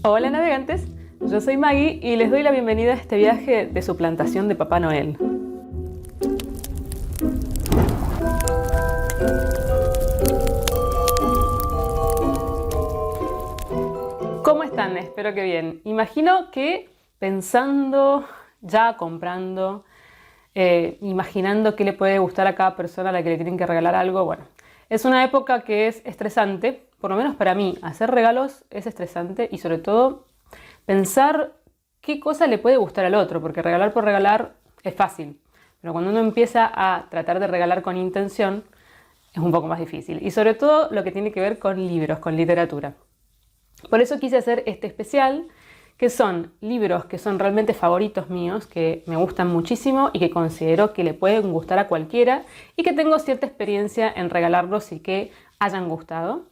Hola navegantes, yo soy Maggie y les doy la bienvenida a este viaje de suplantación de Papá Noel. ¿Cómo están? Espero que bien. Imagino que pensando, ya comprando, imaginando qué le puede gustar a cada persona a la que le tienen que regalar algo, bueno, es una época que es estresante, por lo menos para mí. Hacer regalos es estresante y sobre todo pensar qué cosa le puede gustar al otro, porque regalar por regalar es fácil, pero cuando uno empieza a tratar de regalar con intención es un poco más difícil. Y sobre todo lo que tiene que ver con libros, con literatura. Por eso quise hacer este especial, que son libros que son realmente favoritos míos, que me gustan muchísimo y que considero que le pueden gustar a cualquiera y que tengo cierta experiencia en regalarlos y que hayan gustado.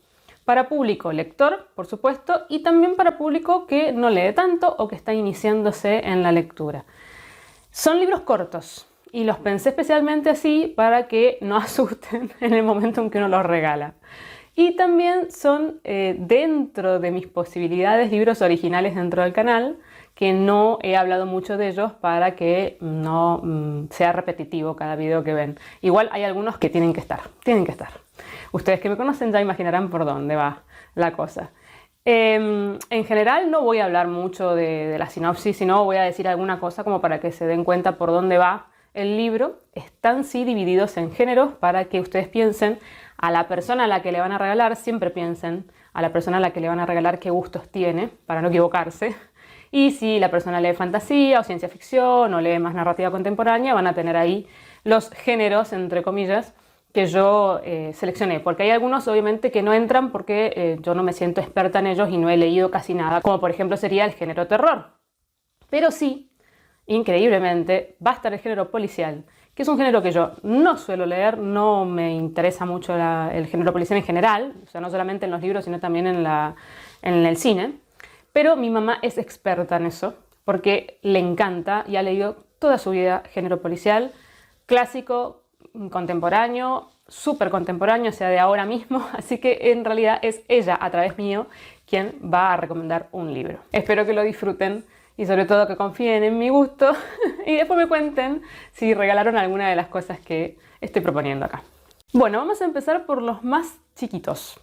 Para público lector, por supuesto, y también para público que no lee tanto o que está iniciándose en la lectura. Son libros cortos y los pensé especialmente así para que no asusten en el momento en que uno los regala. Y también son dentro de mis posibilidades libros originales dentro del canal, que no he hablado mucho de ellos para que no sea repetitivo cada video que ven. Igual hay algunos que tienen que estar. Ustedes que me conocen ya imaginarán por dónde va la cosa. En general no voy a hablar mucho de la sinopsis, sino voy a decir alguna cosa como para que se den cuenta por dónde va el libro. Están sí divididos en géneros para que ustedes piensen a la persona a la que le van a regalar, siempre piensen a la persona a la que le van a regalar qué gustos tiene, para no equivocarse. Y si la persona lee fantasía o ciencia ficción o lee más narrativa contemporánea, van a tener ahí los géneros, entre comillas, que yo seleccioné. Porque hay algunos, obviamente, que no entran porque yo no me siento experta en ellos y no he leído casi nada, como por ejemplo sería el género terror. Pero sí, increíblemente, va a estar el género policial, que es un género que yo no suelo leer, no me interesa mucho el género policial en general, o sea, no solamente en los libros, sino también en el cine. Pero mi mamá es experta en eso, porque le encanta y ha leído toda su vida género policial, clásico, contemporáneo, súper contemporáneo, o sea, de ahora mismo. Así que en realidad es ella, a través mío, quien va a recomendar un libro. Espero que lo disfruten y sobre todo que confíen en mi gusto y después me cuenten si regalaron alguna de las cosas que estoy proponiendo acá. Bueno, vamos a empezar por los más chiquitos.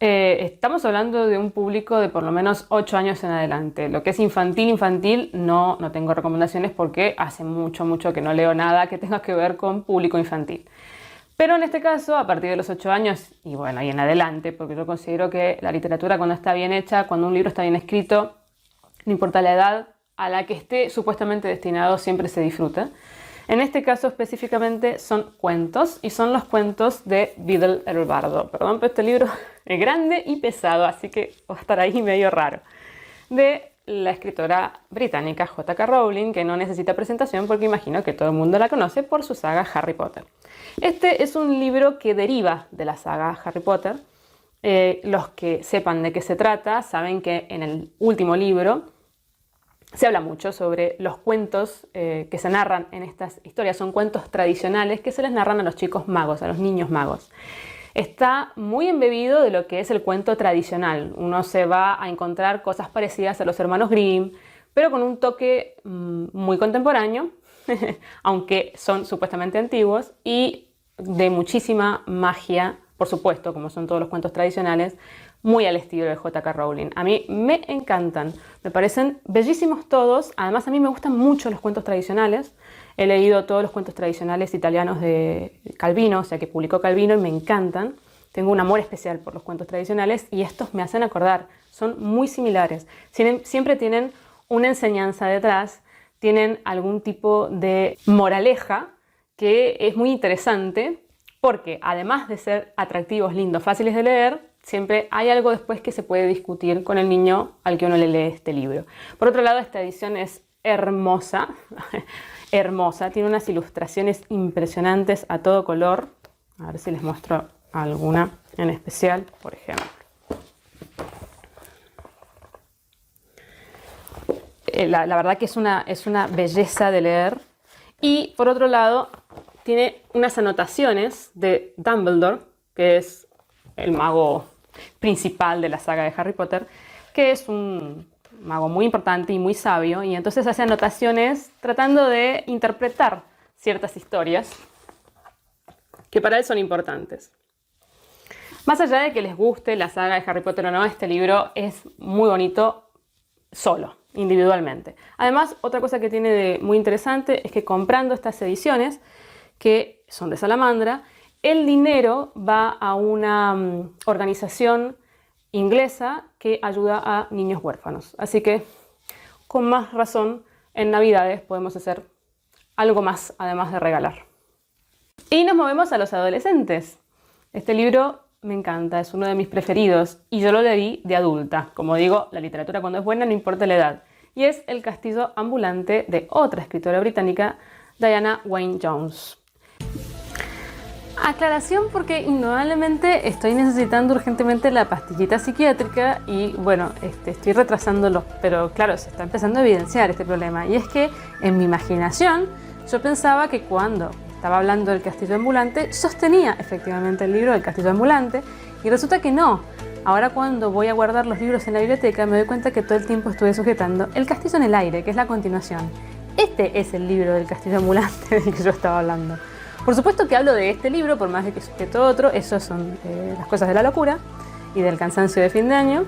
Estamos hablando de un público de por lo menos 8 años en adelante. Lo que es infantil, no tengo recomendaciones porque hace mucho que no leo nada que tenga que ver con público infantil. Pero en este caso, a partir de los 8 años, y bueno, y en adelante, porque yo considero que la literatura cuando está bien hecha, cuando un libro está bien escrito, no importa la edad a la que esté supuestamente destinado, siempre se disfruta. En este caso específicamente son cuentos, y son los cuentos de Biddle el Bardo. Perdón, pero este libro es grande y pesado, así que va a estar ahí medio raro. De la escritora británica J.K. Rowling, que no necesita presentación porque imagino que todo el mundo la conoce por su saga Harry Potter. Este es un libro que deriva de la saga Harry Potter. Los que sepan de qué se trata saben que en el último libro se habla mucho sobre los cuentos que se narran en estas historias. Son cuentos tradicionales que se les narran a los chicos magos, a los niños magos. Está muy embebido de lo que es el cuento tradicional. Uno se va a encontrar cosas parecidas a los hermanos Grimm, pero con un toque muy contemporáneo, aunque son supuestamente antiguos, y de muchísima magia, por supuesto, como son todos los cuentos tradicionales, muy al estilo de J.K. Rowling. A mí me encantan, me parecen bellísimos todos. Además, a mí me gustan mucho los cuentos tradicionales. He leído todos los cuentos tradicionales italianos de Calvino, o sea, que publicó Calvino, y me encantan. Tengo un amor especial por los cuentos tradicionales y estos me hacen acordar, son muy similares. Siempre tienen una enseñanza detrás, tienen algún tipo de moraleja que es muy interesante, porque además de ser atractivos, lindos, fáciles de leer, siempre hay algo después que se puede discutir con el niño al que uno le lee este libro. Por otro lado, esta edición es hermosa, hermosa, tiene unas ilustraciones impresionantes a todo color. A ver si les muestro alguna en especial, por ejemplo. La verdad que es una belleza de leer. Y por otro lado, tiene unas anotaciones de Dumbledore, que es el mago principal de la saga de Harry Potter, que es un mago muy importante y muy sabio, y entonces hace anotaciones tratando de interpretar ciertas historias que para él son importantes. Más allá de que les guste la saga de Harry Potter o no, este libro es muy bonito solo, individualmente. Además, otra cosa que tiene de muy interesante es que comprando estas ediciones, que son de Salamandra, el dinero va a una organización inglesa que ayuda a niños huérfanos. Así que, con más razón, en Navidades podemos hacer algo más, además de regalar. Y nos movemos a los adolescentes. Este libro me encanta, es uno de mis preferidos y yo lo leí de adulta. Como digo, la literatura cuando es buena no importa la edad. Y es El castillo ambulante de otra escritora británica, Diana Wynne Jones. Aclaración, porque indudablemente estoy necesitando urgentemente la pastillita psiquiátrica y bueno, estoy retrasándolo, pero claro, se está empezando a evidenciar este problema. Y es que en mi imaginación yo pensaba que cuando estaba hablando del castillo ambulante sostenía efectivamente el libro del castillo ambulante y resulta que no. Ahora cuando voy a guardar los libros en la biblioteca me doy cuenta que todo el tiempo estuve sujetando El castillo en el aire, que es la continuación. Este es el libro del castillo ambulante del que yo estaba hablando. Por supuesto que hablo de este libro, por más de que todo otro, esos son Las cosas de la locura y del cansancio de fin de año.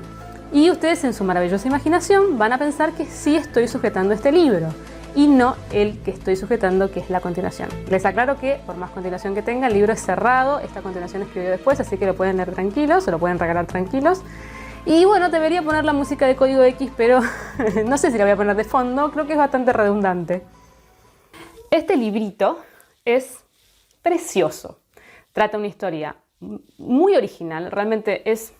Y ustedes en su maravillosa imaginación van a pensar que sí estoy sujetando este libro y no el que estoy sujetando, que es la continuación. Les aclaro que por más continuación que tenga, el libro es cerrado, esta continuación escribió después, así que lo pueden leer tranquilos, se lo pueden regalar tranquilos. Y bueno, debería poner la música de Código X, pero no sé si la voy a poner de fondo, creo que es bastante redundante. Este librito es precioso. Trata una historia muy original, realmente es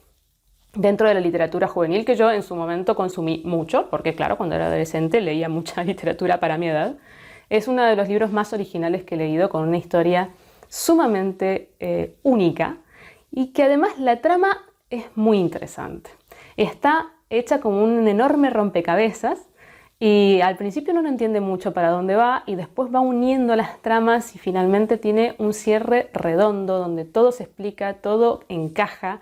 dentro de la literatura juvenil que yo en su momento consumí mucho, porque claro, cuando era adolescente leía mucha literatura para mi edad. Es uno de los libros más originales que he leído, con una historia sumamente única y que además la trama es muy interesante. Está hecha como un enorme rompecabezas y al principio no entiende mucho para dónde va y después va uniendo las tramas y finalmente tiene un cierre redondo donde todo se explica, todo encaja.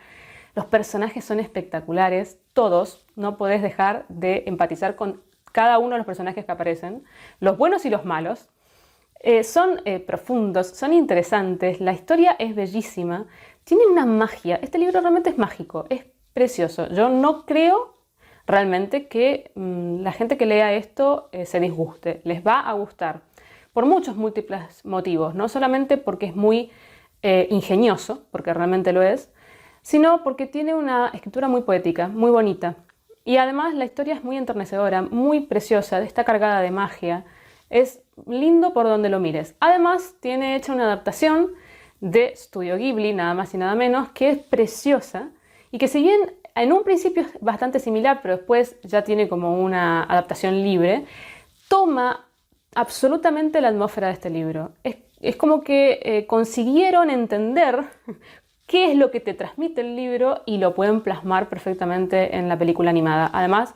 Los personajes son espectaculares, todos, no podés dejar de empatizar con cada uno de los personajes que aparecen, los buenos y los malos. Son profundos, son interesantes, la historia es bellísima, tiene una magia, este libro realmente es mágico, es precioso. Yo no creo realmente que la gente que lea esto se disguste, les va a gustar por muchos múltiples motivos, no solamente porque es muy ingenioso, porque realmente lo es, sino porque tiene una escritura muy poética, muy bonita. Y además la historia es muy enternecedora, muy preciosa, está cargada de magia, es lindo por donde lo mires. Además tiene hecha una adaptación de Studio Ghibli, nada más y nada menos, que es preciosa y que si bien en un principio es bastante similar, pero después ya tiene como una adaptación libre, toma absolutamente la atmósfera de este libro. Es como que consiguieron entender qué es lo que te transmite el libro y lo pueden plasmar perfectamente en la película animada. Además,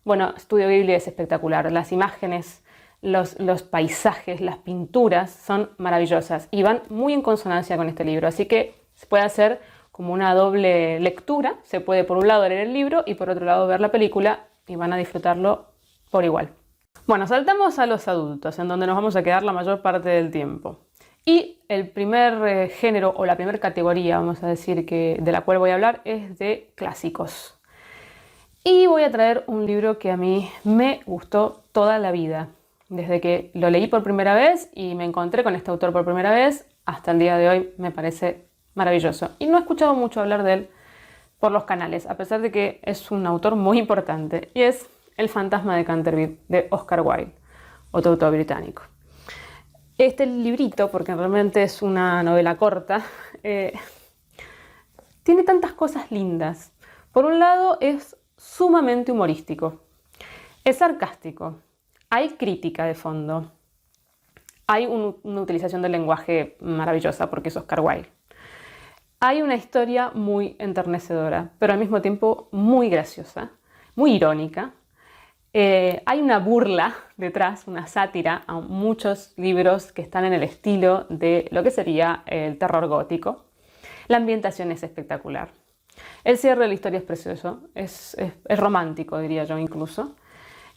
bueno, Studio Ghibli es espectacular. Las imágenes, los paisajes, las pinturas son maravillosas y van muy en consonancia con este libro. Así que se puede hacer como una doble lectura. Se puede por un lado leer el libro y por otro lado ver la película y van a disfrutarlo por igual. Bueno, saltamos a los adultos, en donde nos vamos a quedar la mayor parte del tiempo. Y el primer género o la primera categoría, vamos a decir, de la cual voy a hablar es de clásicos. Y voy a traer un libro que a mí me gustó toda la vida. Desde que lo leí por primera vez y me encontré con este autor por primera vez, hasta el día de hoy me parece maravilloso. Y no he escuchado mucho hablar de él por los canales, a pesar de que es un autor muy importante. Y es El fantasma de Canterville, de Oscar Wilde, otro autor británico. Este librito, porque realmente es una novela corta, tiene tantas cosas lindas. Por un lado es sumamente humorístico, es sarcástico, hay crítica de fondo, hay una utilización del lenguaje maravillosa porque es Oscar Wilde. Hay una historia muy enternecedora, pero al mismo tiempo muy graciosa, muy irónica. Hay una burla detrás, una sátira a muchos libros que están en el estilo de lo que sería el terror gótico. La ambientación es espectacular. El cierre de la historia es precioso, es romántico, diría yo incluso.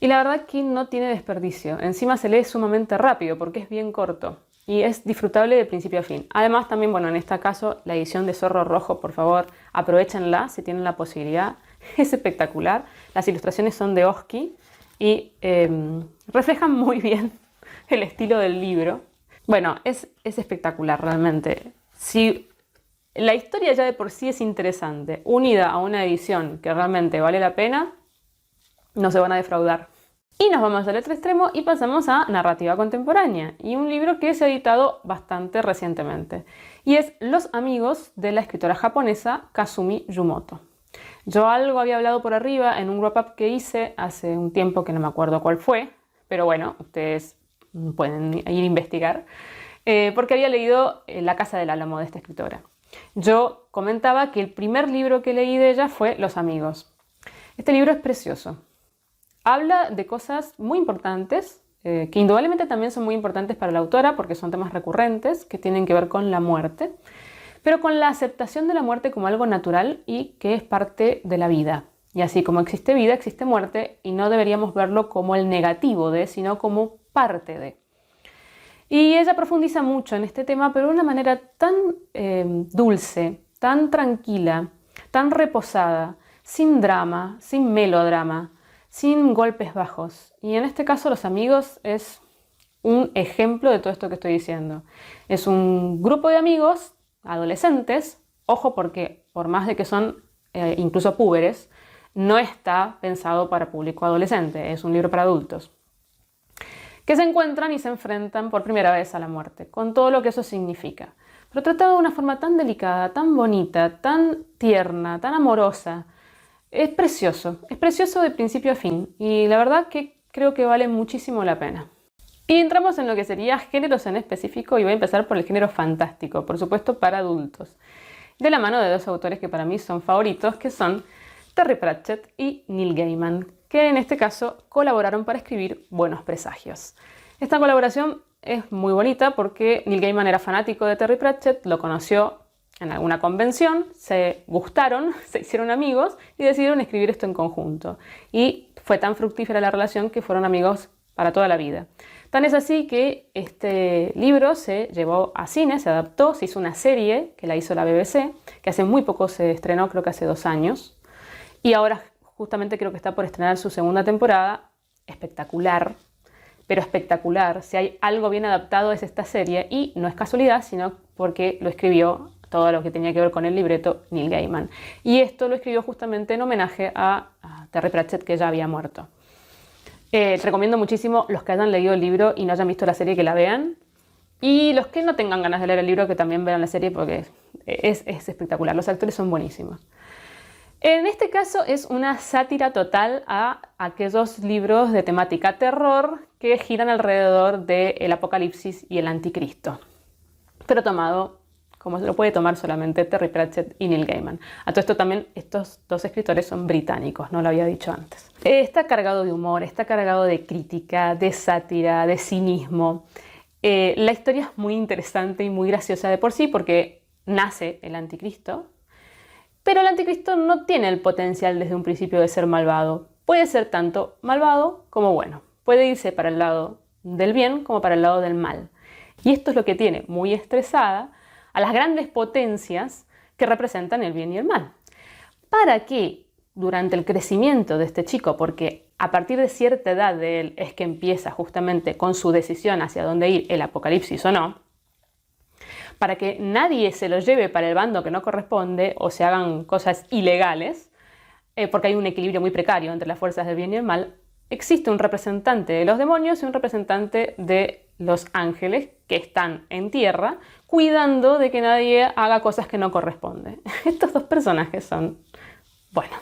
Y la verdad que no tiene desperdicio. Encima se lee sumamente rápido porque es bien corto y es disfrutable de principio a fin. Además también, bueno, en este caso, la edición de Zorro Rojo, por favor, aprovechenla si tienen la posibilidad. Es espectacular. Las ilustraciones son de Oski y reflejan muy bien el estilo del libro. Bueno, es espectacular realmente. Si la historia ya de por sí es interesante, unida a una edición que realmente vale la pena, no se van a defraudar. Y nos vamos al otro extremo y pasamos a narrativa contemporánea y un libro que se ha editado bastante recientemente y es Los amigos de la escritora japonesa Kazumi Yumoto. Yo algo había hablado por arriba en un wrap-up que hice hace un tiempo que no me acuerdo cuál fue, pero bueno, ustedes pueden ir a investigar, porque había leído La Casa del Álamo de esta escritora. Yo comentaba que el primer libro que leí de ella fue Los amigos. Este libro es precioso. Habla de cosas muy importantes, que indudablemente también son muy importantes para la autora porque son temas recurrentes que tienen que ver con la muerte, pero con la aceptación de la muerte como algo natural y que es parte de la vida. Y así como existe vida, existe muerte y no deberíamos verlo como el negativo de, sino como parte de. Y ella profundiza mucho en este tema, pero de una manera tan dulce, tan tranquila, tan reposada, sin drama, sin melodrama, sin golpes bajos. Y en este caso Los amigos es un ejemplo de todo esto que estoy diciendo. Es un grupo de amigos, adolescentes, ojo porque por más de que son incluso púberes, no está pensado para público adolescente, es un libro para adultos, que se encuentran y se enfrentan por primera vez a la muerte, con todo lo que eso significa. Pero tratado de una forma tan delicada, tan bonita, tan tierna, tan amorosa. Es precioso de principio a fin y la verdad que creo que vale muchísimo la pena. Y entramos en lo que sería géneros en específico y voy a empezar por el género fantástico, por supuesto para adultos, de la mano de dos autores que para mí son favoritos, que son Terry Pratchett y Neil Gaiman, que en este caso colaboraron para escribir Buenos Presagios. Esta colaboración es muy bonita porque Neil Gaiman era fanático de Terry Pratchett, lo conoció en alguna convención, se gustaron, se hicieron amigos y decidieron escribir esto en conjunto. Y fue tan fructífera la relación que fueron amigos para toda la vida. Tan es así que este libro se llevó a cine, se adaptó, se hizo una serie que la hizo la BBC, que hace muy poco se estrenó, creo que hace 2 años. Y ahora justamente creo que está por estrenar su segunda temporada. Espectacular, pero espectacular. Si hay algo bien adaptado es esta serie y no es casualidad, sino porque lo escribió todo lo que tenía que ver con el libreto Neil Gaiman. Y esto lo escribió justamente en homenaje a Terry Pratchett, que ya había muerto. Recomiendo muchísimo los que hayan leído el libro y no hayan visto la serie que la vean. Y los que no tengan ganas de leer el libro que también vean la serie porque es espectacular. Los actores son buenísimos. En este caso es una sátira total a aquellos libros de temática terror que giran alrededor del apocalipsis y el anticristo. Pero tomado como se lo puede tomar solamente Terry Pratchett y Neil Gaiman. A todo esto también estos dos escritores son británicos, no lo había dicho antes. Está cargado de humor, está cargado de crítica, de sátira, de cinismo. La historia es muy interesante y muy graciosa de por sí porque nace el anticristo, pero el anticristo no tiene el potencial desde un principio de ser malvado. Puede ser tanto malvado como bueno. Puede irse para el lado del bien como para el lado del mal. Y esto es lo que tiene muy estresada a las grandes potencias que representan el bien y el mal. Para que durante el crecimiento de este chico, porque a partir de cierta edad de él es que empieza justamente con su decisión hacia dónde ir, el apocalipsis o no, para que nadie se lo lleve para el bando que no corresponde o se hagan cosas ilegales, porque hay un equilibrio muy precario entre las fuerzas del bien y el mal, existe un representante de los demonios y un representante de los ángeles que están en tierra cuidando de que nadie haga cosas que no corresponden. Estos dos personajes son, bueno,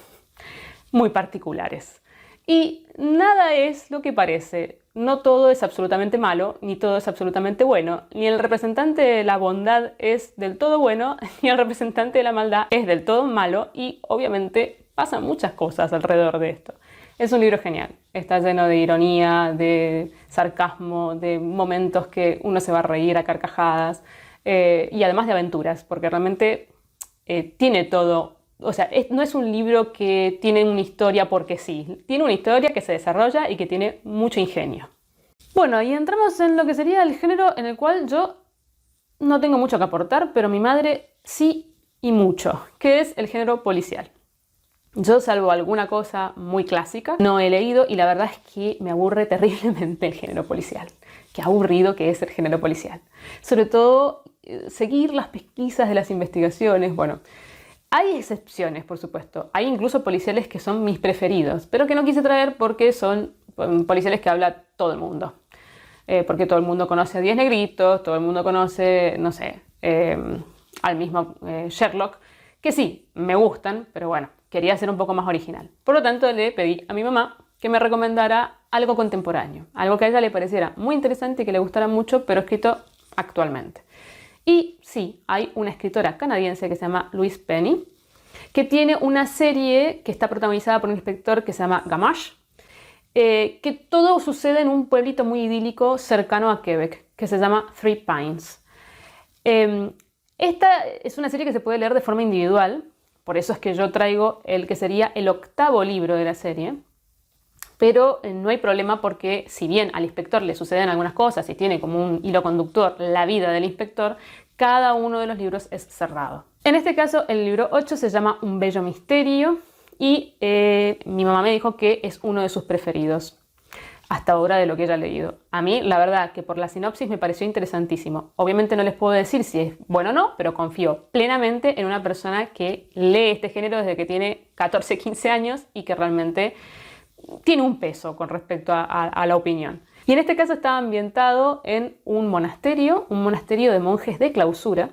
muy particulares. Y nada es lo que parece. No todo es absolutamente malo, ni todo es absolutamente bueno. Ni el representante de la bondad es del todo bueno, ni el representante de la maldad es del todo malo. Y obviamente pasan muchas cosas alrededor de esto. Es un libro genial, está lleno de ironía, de sarcasmo, de momentos que uno se va a reír a carcajadas y además de aventuras, porque realmente tiene todo o sea, no es un libro que tiene una historia porque sí. Tiene una historia que se desarrolla y que tiene mucho ingenio. Bueno, y entramos en lo que sería el género en el cual yo no tengo mucho que aportar, pero mi madre sí y mucho, que es el género policial. Yo, salvo alguna cosa muy clásica, no he leído y la verdad es que me aburre terriblemente el género policial. Qué aburrido que es el género policial. Sobre todo, seguir las pesquisas de las investigaciones. Bueno, hay excepciones, por supuesto. Hay incluso policiales que son mis preferidos, pero que no quise traer porque son policiales que habla todo el mundo. Porque todo el mundo conoce a 10 negritos, todo el mundo conoce, no sé, al mismo Sherlock, que sí, me gustan, pero bueno, quería ser un poco más original. Por lo tanto, le pedí a mi mamá que me recomendara algo contemporáneo, algo que a ella le pareciera muy interesante y que le gustara mucho, pero escrito actualmente. Y sí, hay una escritora canadiense que se llama Louise Penny, que tiene una serie que está protagonizada por un inspector que se llama Gamache, que todo sucede en un pueblito muy idílico cercano a Quebec, que se llama Three Pines. Esta es una serie que se puede leer de forma individual, por eso es que yo traigo el que sería el 8º libro de la serie, pero no hay problema porque si bien al inspector le suceden algunas cosas y tiene como un hilo conductor la vida del inspector, cada uno de los libros es cerrado. En este caso, el libro 8 se llama Un bello misterio y mi mamá me dijo que es uno de sus preferidos hasta ahora de lo que ella ha leído. A mí, la verdad, que por la sinopsis me pareció interesantísimo. Obviamente no les puedo decir si es bueno o no, pero confío plenamente en una persona que lee este género desde que tiene 14, 15 años y que realmente tiene un peso con respecto a la opinión. Y en este caso está ambientado en un monasterio de monjes de clausura,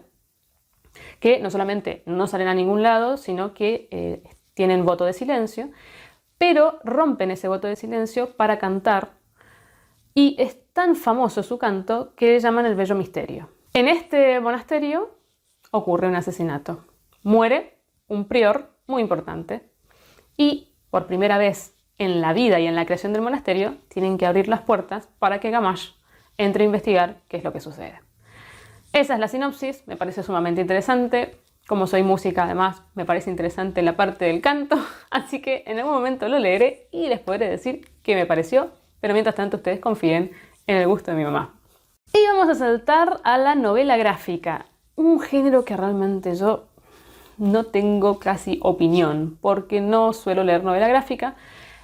que no solamente no salen a ningún lado, sino que tienen voto de silencio, pero rompen ese voto de silencio para cantar y es tan famoso su canto que le llaman el bello misterio. En este monasterio ocurre un asesinato. Muere un prior muy importante y por primera vez en la vida y en la creación del monasterio tienen que abrir las puertas para que Gamache entre a investigar qué es lo que sucede. Esa es la sinopsis, me parece sumamente interesante. Como soy música, además, me parece interesante la parte del canto, así que en algún momento lo leeré y les podré decir qué me pareció, pero mientras tanto ustedes confíen en el gusto de mi mamá. Y vamos a saltar a la novela gráfica, un género que realmente yo no tengo casi opinión, porque no suelo leer novela gráfica,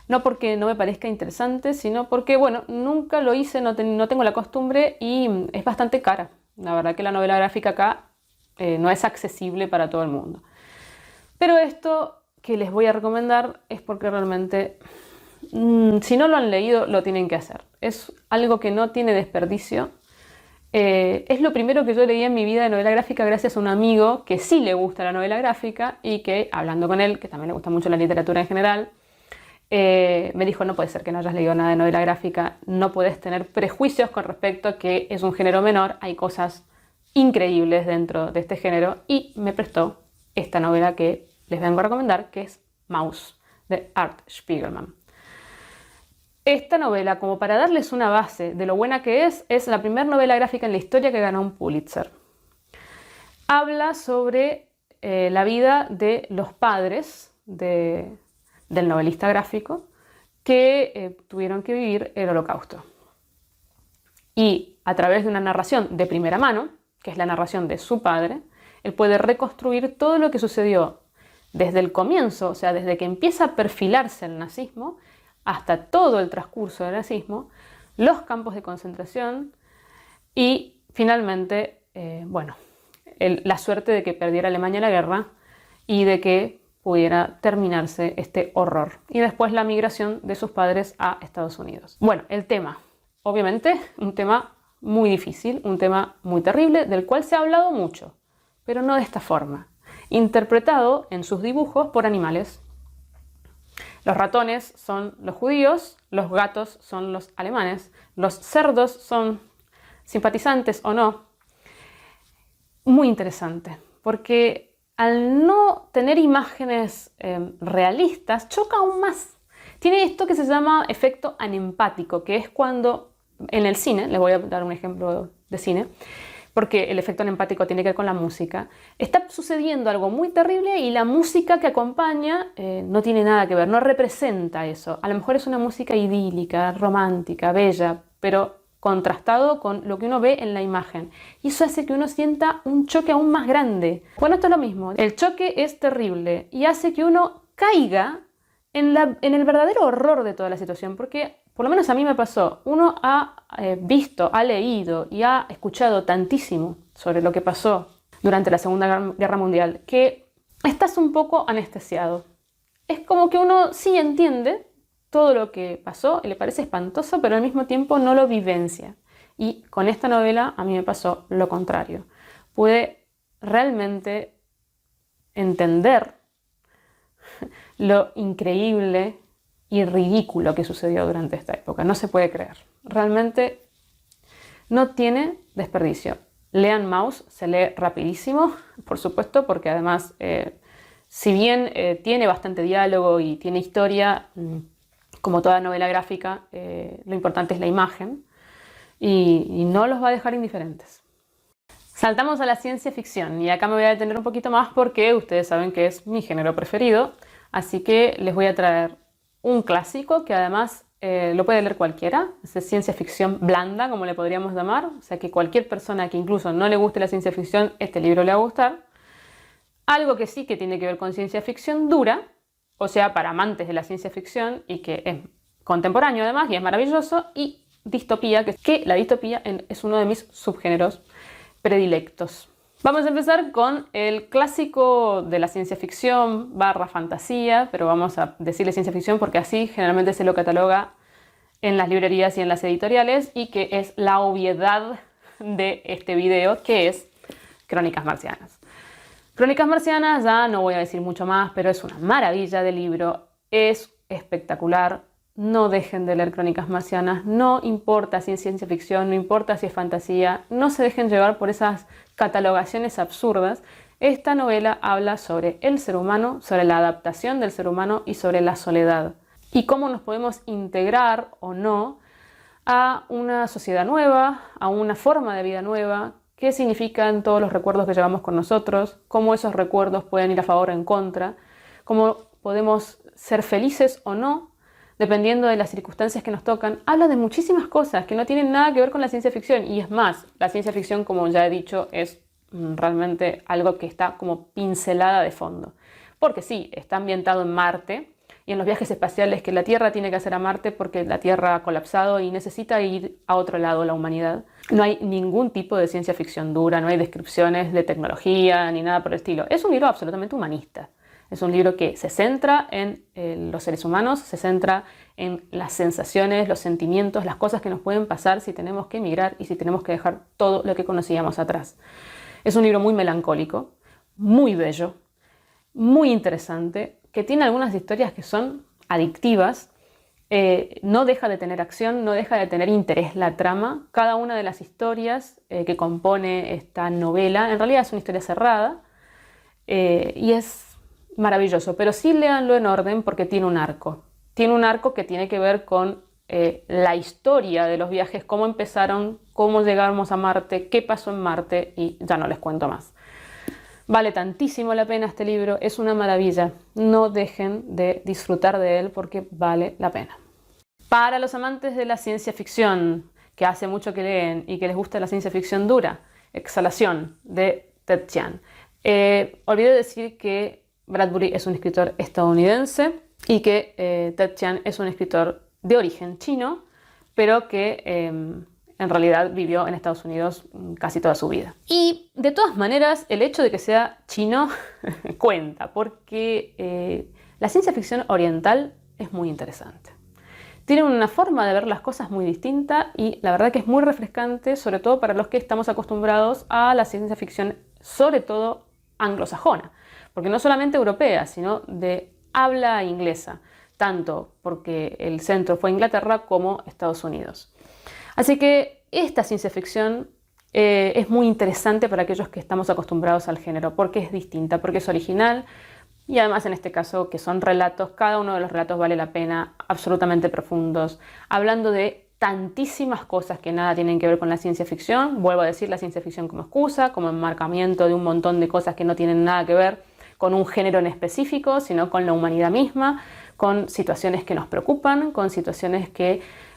no porque no me parezca interesante, sino porque, bueno, nunca lo hice, no tengo la costumbre y es bastante cara. La verdad que la novela gráfica acá no es accesible para todo el mundo. Pero esto que les voy a recomendar es porque realmente, si no lo han leído, lo tienen que hacer. Es algo que no tiene desperdicio. Es lo primero que yo leí en mi vida de novela gráfica gracias a un amigo que sí le gusta la novela gráfica y que, hablando con él, que también le gusta mucho la literatura en general, me dijo: no puede ser que no hayas leído nada de novela gráfica, no puedes tener prejuicios con respecto a que es un género menor, hay cosas increíbles dentro de este género, y me prestó esta novela que les vengo a recomendar, que es Maus, de Art Spiegelman. Esta novela, como para darles una base de lo buena que es la primera novela gráfica en la historia que ganó un Pulitzer. Habla sobre la vida de los padres del novelista gráfico que tuvieron que vivir el Holocausto. Y a través de una narración de primera mano, que es la narración de su padre, él puede reconstruir todo lo que sucedió desde el comienzo, o sea, desde que empieza a perfilarse el nazismo hasta todo el transcurso del nazismo, los campos de concentración y finalmente, la suerte de que perdiera Alemania la guerra y de que pudiera terminarse este horror. Y después la migración de sus padres a Estados Unidos. Bueno, el tema, obviamente, un tema muy difícil, un tema muy terrible, del cual se ha hablado mucho, pero no de esta forma, interpretado en sus dibujos por animales. Los ratones son los judíos, los gatos son los alemanes, los cerdos son simpatizantes o no. Muy interesante, porque al no tener imágenes realistas, choca aún más. Tiene esto que se llama efecto anempático, que es cuando en el cine, les voy a dar un ejemplo de cine, porque el efecto empático tiene que ver con la música, está sucediendo algo muy terrible y la música que acompaña no tiene nada que ver, no representa eso. A lo mejor es una música idílica, romántica, bella, pero contrastado con lo que uno ve en la imagen. Y eso hace que uno sienta un choque aún más grande. Bueno, esto es lo mismo. El choque es terrible y hace que uno caiga en el verdadero horror de toda la situación, porque por lo menos a mí me pasó. Uno ha visto, ha leído y ha escuchado tantísimo sobre lo que pasó durante la Segunda Guerra Mundial que estás un poco anestesiado. Es como que uno sí entiende todo lo que pasó y le parece espantoso, pero al mismo tiempo no lo vivencia. Y con esta novela a mí me pasó lo contrario. Pude realmente entender lo increíble y ridículo que sucedió durante esta época. No se puede creer. Realmente no tiene desperdicio. Lean Maus, se lee rapidísimo, por supuesto, porque además, si bien tiene bastante diálogo y tiene historia, como toda novela gráfica, lo importante es la imagen y no los va a dejar indiferentes. Saltamos a la ciencia ficción y acá me voy a detener un poquito más porque ustedes saben que es mi género preferido, así que les voy a traer un clásico que además lo puede leer cualquiera, es de ciencia ficción blanda, como le podríamos llamar, o sea que cualquier persona que incluso no le guste la ciencia ficción, este libro le va a gustar. Algo que sí que tiene que ver con ciencia ficción dura, o sea, para amantes de la ciencia ficción y que es contemporáneo además y es maravilloso, y distopía, que la distopía es uno de mis subgéneros predilectos. Vamos a empezar con el clásico de la ciencia ficción / fantasía, pero vamos a decirle ciencia ficción porque así generalmente se lo cataloga en las librerías y en las editoriales, y que es la obviedad de este video, que es Crónicas Marcianas. Crónicas Marcianas, ya no voy a decir mucho más, pero es una maravilla de libro, es espectacular. No dejen de leer Crónicas Marcianas, no importa si es ciencia ficción, no importa si es fantasía, no se dejen llevar por esas catalogaciones absurdas. Esta novela habla sobre el ser humano, sobre la adaptación del ser humano y sobre la soledad, y cómo nos podemos integrar o no a una sociedad nueva, a una forma de vida nueva, qué significan todos los recuerdos que llevamos con nosotros, cómo esos recuerdos pueden ir a favor o en contra, cómo podemos ser felices o no, dependiendo de las circunstancias que nos tocan. Habla de muchísimas cosas que no tienen nada que ver con la ciencia ficción, y es más, la ciencia ficción, como ya he dicho, es realmente algo que está como pincelada de fondo. Porque sí, está ambientado en Marte y en los viajes espaciales que la Tierra tiene que hacer a Marte porque la Tierra ha colapsado y necesita ir a otro lado la humanidad. No hay ningún tipo de ciencia ficción dura, no hay descripciones de tecnología ni nada por el estilo. Es un libro absolutamente humanista. Es un libro que se centra en los seres humanos, se centra en las sensaciones, los sentimientos, las cosas que nos pueden pasar si tenemos que emigrar y si tenemos que dejar todo lo que conocíamos atrás. Es un libro muy melancólico, muy bello, muy interesante, que tiene algunas historias que son adictivas. No deja de tener acción, no deja de tener interés la trama. Cada una de las historias que compone esta novela, en realidad es una historia cerrada, y es maravilloso, pero sí léanlo en orden porque tiene un arco. Tiene un arco que tiene que ver con la historia de los viajes, cómo empezaron, cómo llegamos a Marte, qué pasó en Marte, y ya no les cuento más. Vale tantísimo la pena este libro, es una maravilla. No dejen de disfrutar de él porque vale la pena. Para los amantes de la ciencia ficción, que hace mucho que leen y que les gusta la ciencia ficción dura, Exhalación, de Ted Chiang. Olvidé decir que Bradbury es un escritor estadounidense y que Ted Chiang es un escritor de origen chino, pero que en realidad vivió en Estados Unidos casi toda su vida. Y de todas maneras, el hecho de que sea chino cuenta, porque la ciencia ficción oriental es muy interesante. Tiene una forma de ver las cosas muy distinta y la verdad que es muy refrescante, sobre todo para los que estamos acostumbrados a la ciencia ficción, sobre todo anglosajona, porque no solamente europea, sino de habla inglesa, tanto porque el centro fue Inglaterra como Estados Unidos. Así que esta ciencia ficción es muy interesante para aquellos que estamos acostumbrados al género, porque es distinta, porque es original, y además en este caso que son relatos, cada uno de los relatos vale la pena, absolutamente profundos, hablando de tantísimas cosas que nada tienen que ver con la ciencia ficción. Vuelvo a decir, la ciencia ficción como excusa, como enmarcamiento de un montón de cosas que no tienen nada que ver con un género en específico, sino con la humanidad misma, con situaciones que nos preocupan, con situaciones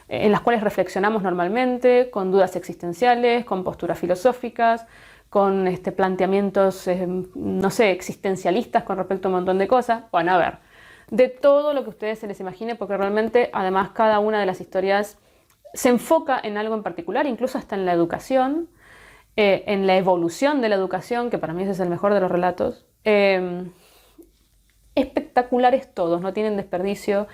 en las cuales reflexionamos normalmente, con dudas existenciales, con posturas filosóficas, con planteamientos, no sé, existencialistas con respecto a un montón de cosas. Bueno, a ver, de todo lo que a ustedes se les imagine, porque realmente, además, cada una de las historias se enfoca en algo en particular, incluso hasta en la educación, en la evolución de la educación, que para mí ese es el mejor de los relatos. Espectaculares todos, no tienen desperdicio,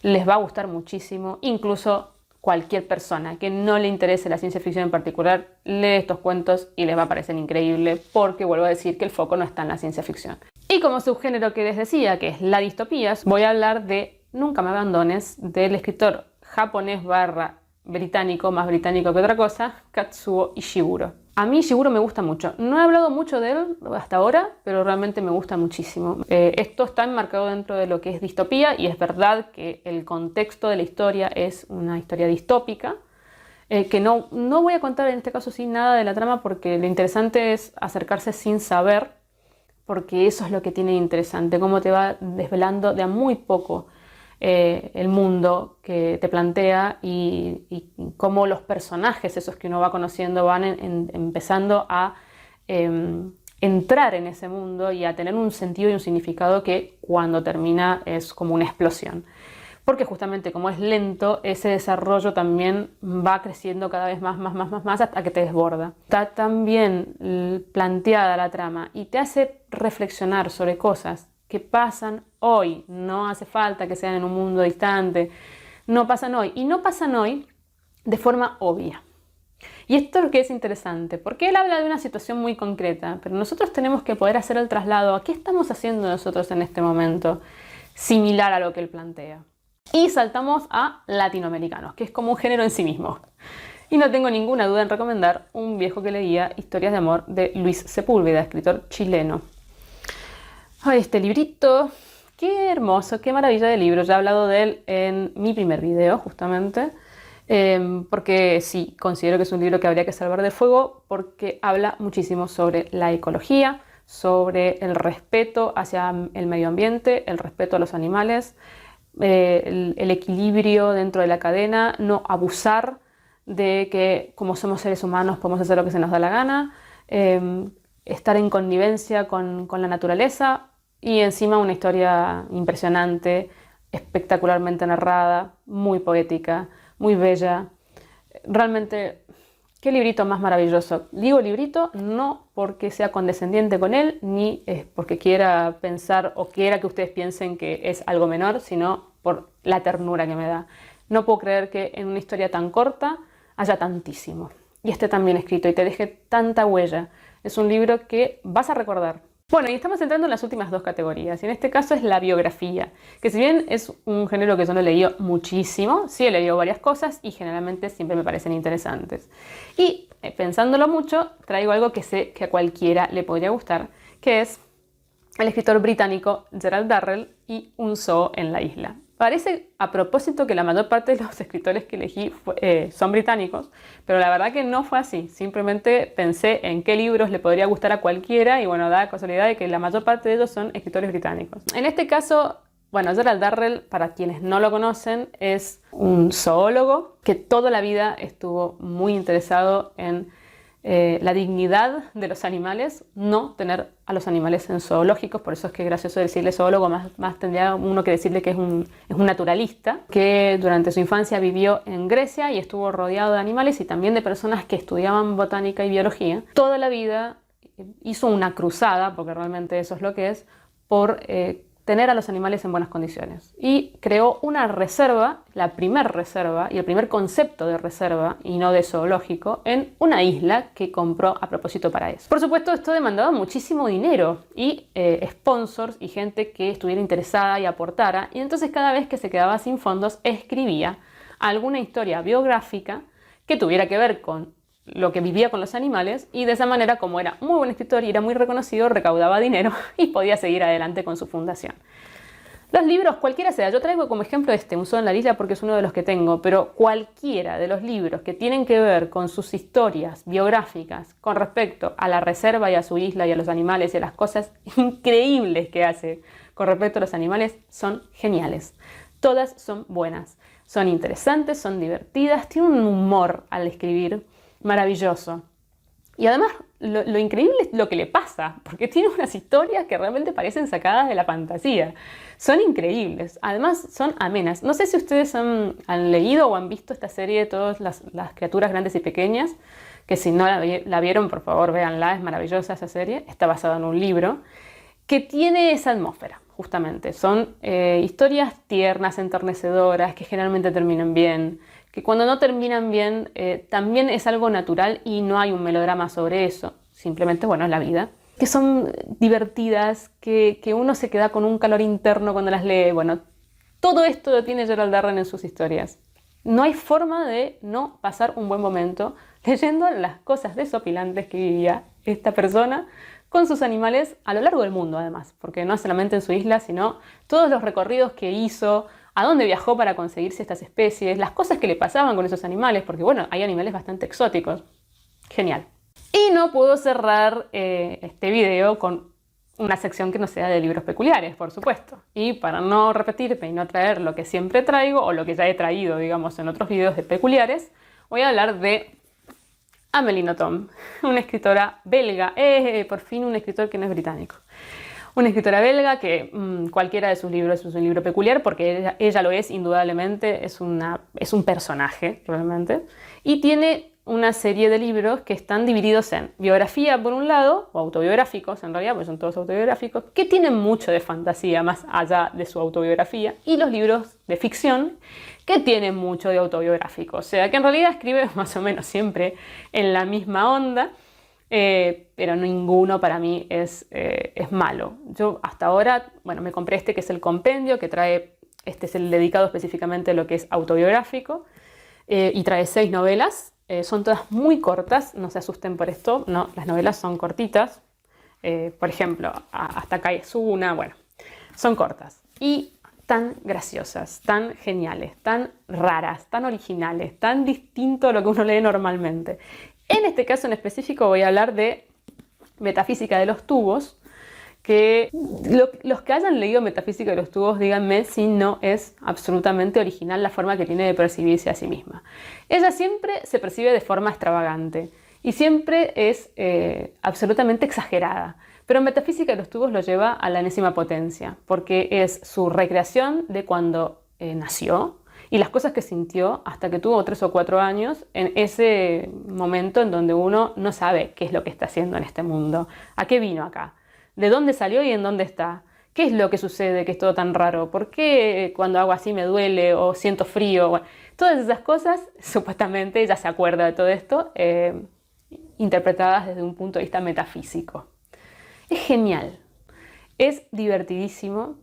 les va a gustar muchísimo, incluso cualquier persona que no le interese la ciencia ficción en particular, lee estos cuentos y les va a parecer increíble, porque vuelvo a decir que el foco no está en la ciencia ficción. Y como subgénero que les decía, que es la distopía, voy a hablar de Nunca me abandones, del escritor japonés / británico, más británico que otra cosa, Katsuo Ishiguro. A mí Ishiguro me gusta mucho. No he hablado mucho de él hasta ahora, pero realmente me gusta muchísimo. Esto está enmarcado dentro de lo que es distopía, y es verdad que el contexto de la historia es una historia distópica, que no voy a contar en este caso sin nada de la trama, porque lo interesante es acercarse sin saber, porque eso es lo que tiene interesante, cómo te va desvelando de a muy poco el mundo que te plantea, y cómo los personajes, esos que uno va conociendo, van empezando a entrar en ese mundo y a tener un sentido y un significado que cuando termina es como una explosión. Porque justamente como es lento, ese desarrollo también va creciendo cada vez más hasta que te desborda. Está tan bien planteada la trama y te hace reflexionar sobre cosas que pasan hoy. No hace falta que sean en un mundo distante. No pasan hoy. Y no pasan hoy de forma obvia. Y esto es lo que es interesante, porque él habla de una situación muy concreta, pero nosotros tenemos que poder hacer el traslado a qué estamos haciendo nosotros en este momento, similar a lo que él plantea. Y saltamos a latinoamericanos, que es como un género en sí mismo. Y no tengo ninguna duda en recomendar un viejo que leía, Historias de amor, de Luis Sepúlveda, escritor chileno. Ay, este librito, qué hermoso, qué maravilla de libro. Ya he hablado de él en mi primer video, justamente, porque sí, considero que es un libro que habría que salvar del fuego, porque habla muchísimo sobre la ecología, sobre el respeto hacia el medio ambiente, el respeto a los animales, el equilibrio dentro de la cadena, no abusar de que como somos seres humanos podemos hacer lo que se nos da la gana, estar en connivencia con la naturaleza, y encima una historia impresionante, espectacularmente narrada, muy poética, muy bella. Realmente, qué librito más maravilloso. Digo librito no porque sea condescendiente con él, ni porque quiera pensar o quiera que ustedes piensen que es algo menor, sino por la ternura que me da. No puedo creer que en una historia tan corta haya tantísimo y esté tan bien escrito y te deje tanta huella. Es un libro que vas a recordar. Bueno, y estamos entrando en las últimas dos categorías, y en este caso es la biografía, que si bien es un género que yo no he leído muchísimo, sí he leído varias cosas y generalmente siempre me parecen interesantes. Y pensándolo mucho, traigo algo que sé que a cualquiera le podría gustar, que es el escritor británico Gerald Darrell y Un zoo en la isla. Parece a propósito que la mayor parte de los escritores que elegí son británicos, pero la verdad que no fue así. Simplemente pensé en qué libros le podría gustar a cualquiera y bueno, da la casualidad de que la mayor parte de ellos son escritores británicos. En este caso, bueno, Gerald Darrell, para quienes no lo conocen, es un zoólogo que toda la vida estuvo muy interesado en la dignidad de los animales, no tener a los animales en zoológicos. Por eso es que es gracioso decirle zoólogo, más tendría uno que decirle que es un naturalista, que durante su infancia vivió en Grecia y estuvo rodeado de animales y también de personas que estudiaban botánica y biología. Toda la vida hizo una cruzada, porque realmente eso es lo que es, por tener a los animales en buenas condiciones. Y creó una reserva, la primer reserva y el primer concepto de reserva y no de zoológico, en una isla que compró a propósito para eso. Por supuesto, esto demandaba muchísimo dinero y sponsors y gente que estuviera interesada y aportara. Y entonces cada vez que se quedaba sin fondos, escribía alguna historia biográfica que tuviera que ver con lo que vivía con los animales, y de esa manera, como era muy buen escritor y era muy reconocido, recaudaba dinero y podía seguir adelante con su fundación. Los libros, cualquiera sea, yo traigo como ejemplo Un Sol en la Isla porque es uno de los que tengo, pero cualquiera de los libros que tienen que ver con sus historias biográficas con respecto a la reserva y a su isla y a los animales y a las cosas increíbles que hace con respecto a los animales son geniales. Todas son buenas, son interesantes, son divertidas, tienen un humor al escribir maravilloso. Y además, lo increíble es lo que le pasa, porque tiene unas historias que realmente parecen sacadas de la fantasía. Son increíbles, además son amenas. No sé si ustedes han leído o han visto esta serie de todas las criaturas grandes y pequeñas, que si no la vieron, por favor, véanla, es maravillosa esa serie. Está basada en un libro que tiene esa atmósfera, justamente. Son historias tiernas, enternecedoras, que generalmente terminan bien, que cuando no terminan bien también es algo natural y no hay un melodrama sobre eso, simplemente, bueno, es la vida, que son divertidas, que uno se queda con un calor interno cuando las lee. Bueno, todo esto lo tiene Gerald Darren en sus historias. No hay forma de no pasar un buen momento leyendo las cosas desopilantes que vivía esta persona con sus animales a lo largo del mundo, además, porque no solamente en su isla, sino todos los recorridos que hizo, a dónde viajó para conseguirse estas especies, las cosas que le pasaban con esos animales, porque bueno, hay animales bastante exóticos. Genial. Y no puedo cerrar este video con una sección que no sea de libros peculiares, por supuesto. Y para no repetirme y no traer lo que siempre traigo, o lo que ya he traído, digamos, en otros videos de peculiares, voy a hablar de Amélie Nothomb, una escritora belga, por fin un escritor que no es británico. Una escritora belga que cualquiera de sus libros es un libro peculiar, porque ella lo es, indudablemente, es un personaje, realmente. Y tiene una serie de libros que están divididos en biografía, por un lado, o autobiográficos, en realidad, porque son todos autobiográficos, que tienen mucho de fantasía más allá de su autobiografía, y los libros de ficción, que tienen mucho de autobiográfico. O sea, que en realidad escribe más o menos siempre en la misma onda, pero ninguno para mí es malo. Yo hasta ahora, bueno, me compré que es el compendio, que trae, este es el dedicado específicamente a lo que es autobiográfico, y trae 6 novelas, son todas muy cortas, no se asusten por esto, no, las novelas son cortitas, por ejemplo, Hasta acá es una, bueno, son cortas, y tan graciosas, tan geniales, tan raras, tan originales, tan distinto a lo que uno lee normalmente. En este caso en específico voy a hablar de Metafísica de los tubos, que los que hayan leído Metafísica de los tubos, díganme si no es absolutamente original la forma que tiene de percibirse a sí misma. Ella siempre se percibe de forma extravagante y siempre es absolutamente exagerada, pero Metafísica de los tubos lo lleva a la enésima potencia, porque es su recreación de cuando nació, y las cosas que sintió hasta que tuvo 3 o 4 años, en ese momento en donde uno no sabe qué es lo que está haciendo en este mundo, a qué vino acá, de dónde salió y en dónde está, qué es lo que sucede, que es todo tan raro, por qué cuando hago así me duele o siento frío. Bueno, todas esas cosas, supuestamente ella se acuerda de todo esto, interpretadas desde un punto de vista metafísico. Es genial, es divertidísimo.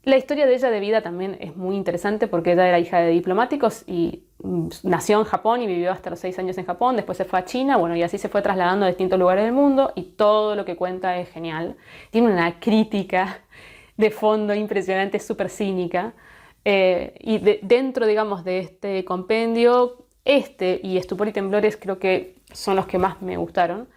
La historia de ella de vida también es muy interesante porque ella era hija de diplomáticos y nació en Japón y vivió hasta los 6 años en Japón, después se fue a China, bueno, y así se fue trasladando a distintos lugares del mundo y todo lo que cuenta es genial. Tiene una crítica de fondo impresionante, súper cínica, y dentro, digamos, de este compendio, y Estupor y Temblores creo que son los que más me gustaron.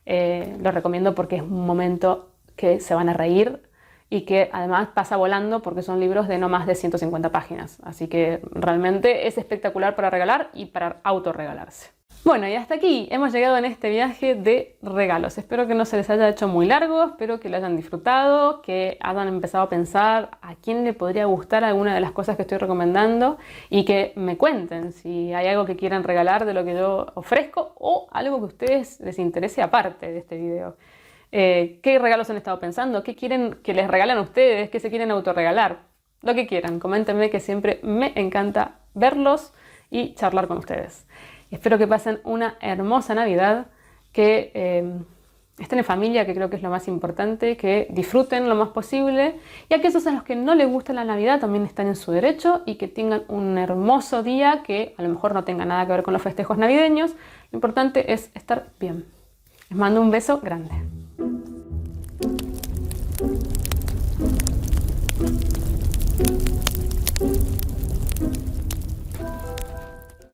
Los recomiendo porque es un momento que se van a reír, y que además pasa volando porque son libros de no más de 150 páginas. Así que realmente es espectacular para regalar y para autorregalarse. Bueno, y hasta aquí hemos llegado en este viaje de regalos. Espero que no se les haya hecho muy largo, espero que lo hayan disfrutado, que hayan empezado a pensar a quién le podría gustar alguna de las cosas que estoy recomendando y que me cuenten si hay algo que quieran regalar de lo que yo ofrezco o algo que a ustedes les interese aparte de este video. ¿Qué regalos han estado pensando? ¿Qué quieren que les regalen a ustedes? ¿Qué se quieren autorregalar? Lo que quieran, coméntenme, que siempre me encanta verlos y charlar con ustedes. Espero que pasen una hermosa Navidad, que estén en familia, que creo que es lo más importante, que disfruten lo más posible, y aquellos a los que no les gusta la Navidad también están en su derecho, y que tengan un hermoso día que a lo mejor no tenga nada que ver con los festejos navideños. Lo importante es estar bien. Les mando un beso grande.